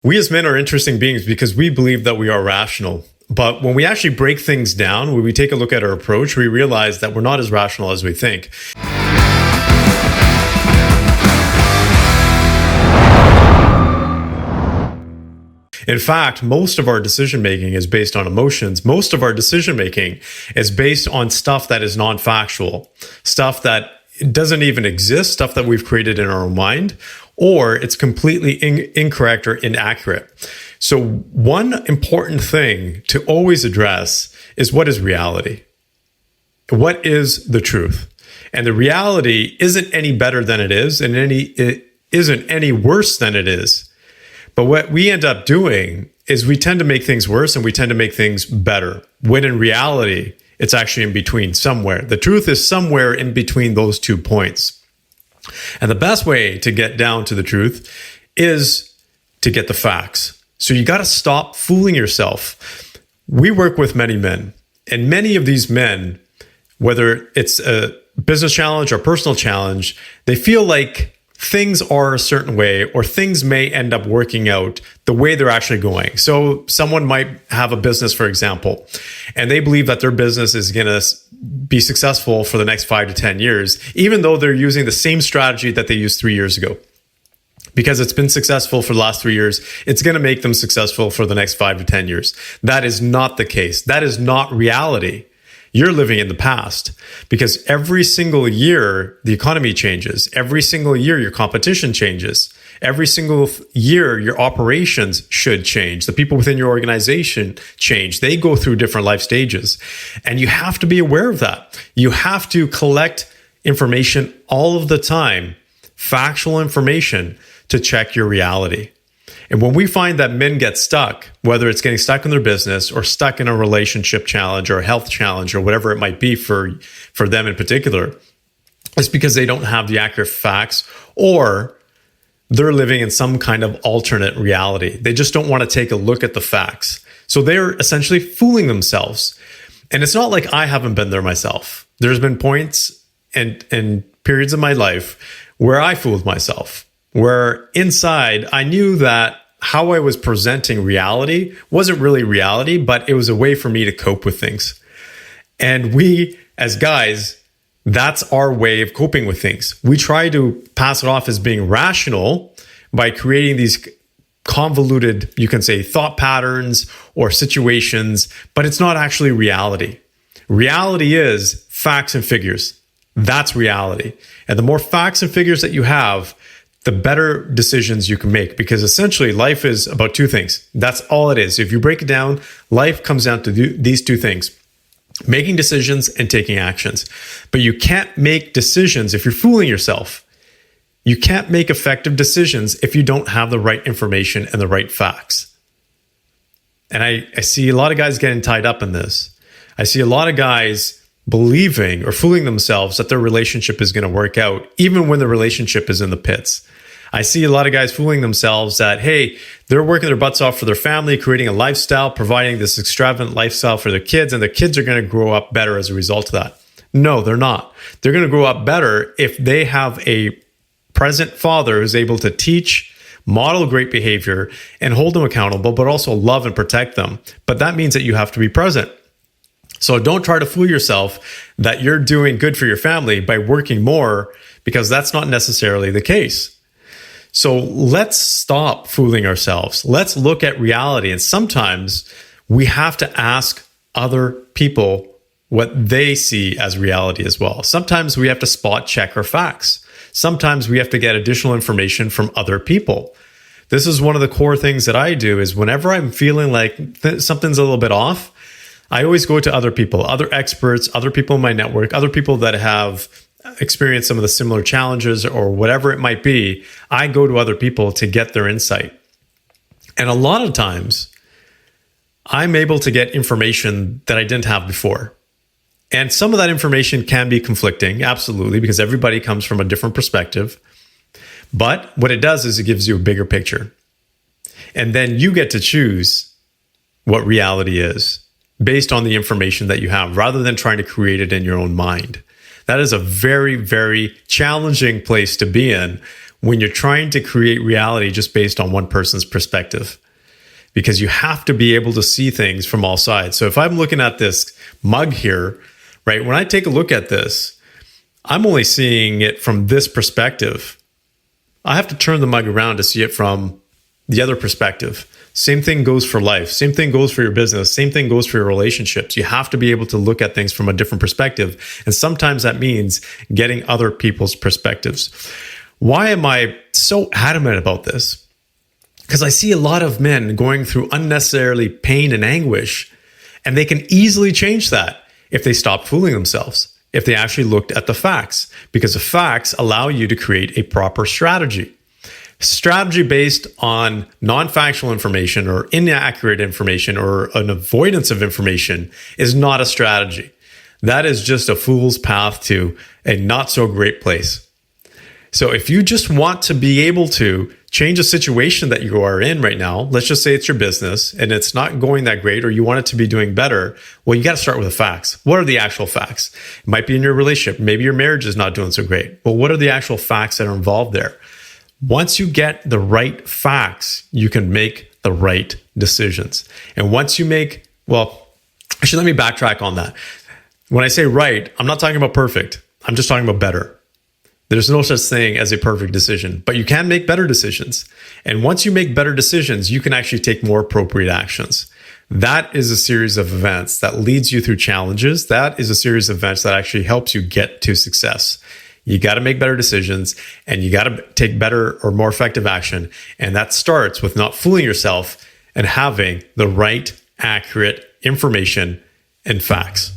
We as men are interesting beings because we believe that we are rational. But when we actually break things down, when we take a look at our approach, we realize that we're not as rational as we think. In fact, most of our decision making is based on emotions. Most of our decision making is based on stuff that is non-factual, stuff that doesn't even exist, stuff that we've created in our own mind, or it's completely incorrect or inaccurate. So one important thing to always address is, what is reality? What is the truth? And the reality isn't any better than it is, and it isn't any worse than it is. But what we end up doing is we tend to make things worse and we tend to make things better, when in reality, it's actually in between somewhere. The truth is somewhere in between those 2 points. And the best way to get down to the truth is to get the facts. So you got to stop fooling yourself. We work with many men, and many of these men, whether it's a business challenge or personal challenge, they feel like things are a certain way, or things may end up working out the way they're actually going. So someone might have a business, for example, and they believe that their business is going to be successful for the next 5 to 10 years, even though they're using the same strategy that they used 3 years ago. Because it's been successful for the last 3 years, it's going to make them successful for the next 5 to 10 years. That is not the case. That is not reality. You're living in the past, because every single year, the economy changes. Every single year, your competition changes. Every single year, your operations should change. The people within your organization change. They go through different life stages. And you have to be aware of that. You have to collect information all of the time, factual information, to check your reality. And when we find that men get stuck, whether it's getting stuck in their business or stuck in a relationship challenge or a health challenge or whatever it might be for them in particular, it's because they don't have the accurate facts, or they're living in some kind of alternate reality. They just don't want to take a look at the facts. So they're essentially fooling themselves. And it's not like I haven't been there myself. There's been points and periods of my life where I fooled myself, where inside I knew that how I was presenting reality wasn't really reality, but it was a way for me to cope with things. And we, as guys, that's our way of coping with things. We try to pass it off as being rational by creating these convoluted, you can say, thought patterns or situations, but it's not actually reality. Reality is facts and figures. That's reality. And the more facts and figures that you have, the better decisions you can make, because essentially life is about 2 things. That's all it is. If you break it down, life comes down to these 2 things: making decisions and taking actions. But you can't make decisions if you're fooling yourself. You can't make effective decisions if you don't have the right information and the right facts. And I see a lot of guys getting tied up in this. I see a lot of guys believing or fooling themselves that their relationship is going to work out, even when the relationship is in the pits. I see a lot of guys fooling themselves that, hey, they're working their butts off for their family, creating a lifestyle, providing this extravagant lifestyle for their kids, and their kids are going to grow up better as a result of that. No, they're not. They're going to grow up better if they have a present father who's able to teach, model great behavior, and hold them accountable, but also love and protect them. But that means that you have to be present. So don't try to fool yourself that you're doing good for your family by working more, because that's not necessarily the case. So let's stop fooling ourselves. Let's look at reality. And sometimes we have to ask other people what they see as reality as well. Sometimes we have to spot check our facts. Sometimes we have to get additional information from other people. This is one of the core things that I do, is whenever I'm feeling like something's a little bit off, I always go to other people, other experts, other people in my network, other people that have experienced some of the similar challenges or whatever it might be. I go to other people to get their insight. And a lot of times, I'm able to get information that I didn't have before. And some of that information can be conflicting, absolutely, because everybody comes from a different perspective. But what it does is it gives you a bigger picture. And then you get to choose what reality is based on the information that you have, rather than trying to create it in your own mind. That is a very, very challenging place to be in when you're trying to create reality just based on one person's perspective, because you have to be able to see things from all sides. So if I'm looking at this mug here, right, when I take a look at this, I'm only seeing it from this perspective. I have to turn the mug around to see it from the other perspective. Same thing goes for life. Same thing goes for your business. Same thing goes for your relationships. You have to be able to look at things from a different perspective. And sometimes that means getting other people's perspectives. Why am I so adamant about this? Because I see a lot of men going through unnecessarily pain and anguish, and they can easily change that if they stop fooling themselves, if they actually looked at the facts, because the facts allow you to create a proper strategy. Strategy based on non-factual information or inaccurate information or an avoidance of information is not a strategy. That is just a fool's path to a not so great place. So if you just want to be able to change a situation that you are in right now, let's just say it's your business and it's not going that great, or you want it to be doing better, well, you got to start with the facts. What are the actual facts? It might be in your relationship. Maybe your marriage is not doing so great. Well, what are the actual facts that are involved there? Once you get the right facts, you can make the right decisions. And once you make, well, actually, let me backtrack on that. When I say right, I'm not talking about perfect. I'm just talking about better. There's no such thing as a perfect decision, but you can make better decisions. And once you make better decisions, you can actually take more appropriate actions. That is a series of events that leads you through challenges. That is a series of events that actually helps you get to success. You got to make better decisions, and you got to take better or more effective action. And that starts with not fooling yourself and having the right, accurate information and facts.